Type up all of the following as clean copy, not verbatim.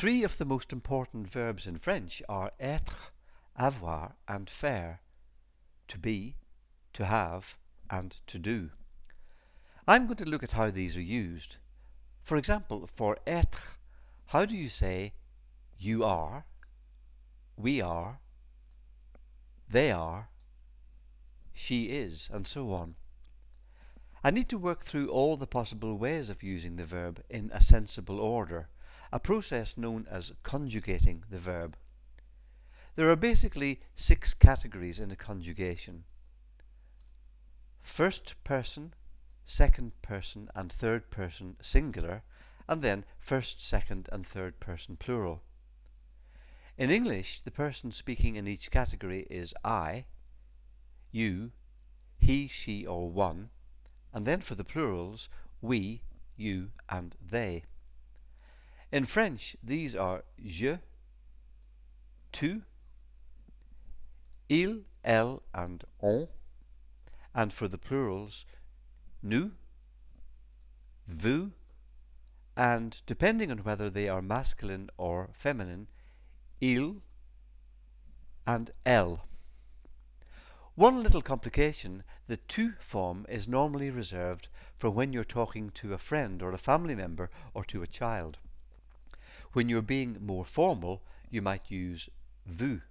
Three of the most important verbs in French are être, avoir and faire, to be, to have and to do. I'm going to look at how these are used. For example, for être, how do you say you are, we are, they are, she is, and so on? I need to work through all the possible ways of using the verb in a sensible order, a process known as conjugating the verb. There are basically 6 categories in a conjugation: first person, second person and third person singular, and then first, second and third person plural. In English, the person speaking in each category is I, you, he, she or one, and then for the plurals, we, you and they. In French, these are je, tu, il, elle and on, and for the plurals, nous, vous, and depending on whether they are masculine or feminine, il and elle. One little complication: the tu form is normally reserved for when you're talking to a friend or a family member or to a child. When you're being more formal, you might use vous.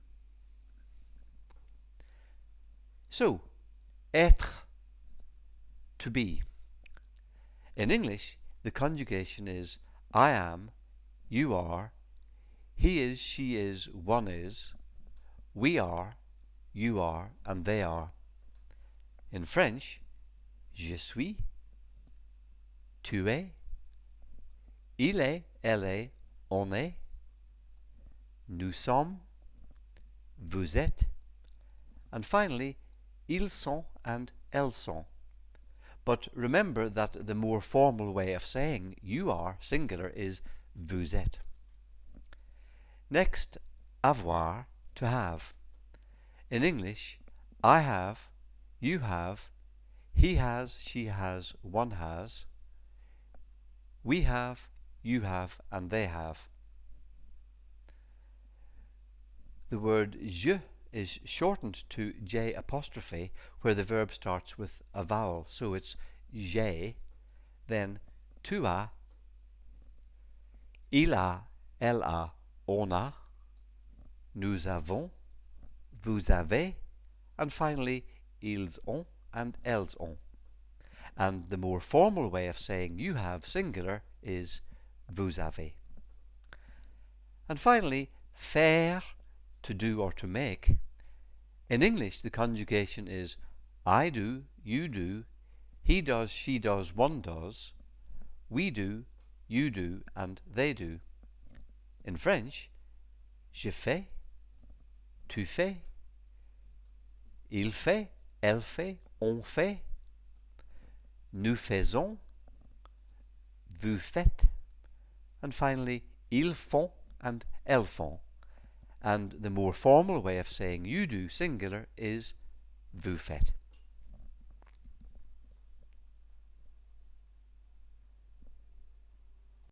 So, être, to be. In English, the conjugation is I am, you are, he is, she is, one is, we are, you are, and they are. In French, je suis, tu es, il est, elle est, on est, nous sommes, vous êtes, and finally, ils sont and elles sont. But remember that the more formal way of saying you are singular is vous êtes. Next, avoir, to have. In English, I have, you have, he has, she has, one has, we have, you have, and they have. The word je is shortened to j apostrophe, where the verb starts with a vowel, so it's j'ai, then tu as, il a, elle a, on a, nous avons, vous avez, and finally ils ont and elles ont. And the more formal way of saying you have singular is vous avez. And finally, faire, to do or to make. In English, the conjugation is I do, you do, he does, she does, one does, we do, you do, and they do. In French, je fais, tu fais, il fait, elle fait, on fait, nous faisons, vous faites, and finally, ils font and elles font. And the more formal way of saying you do singular is vous faites.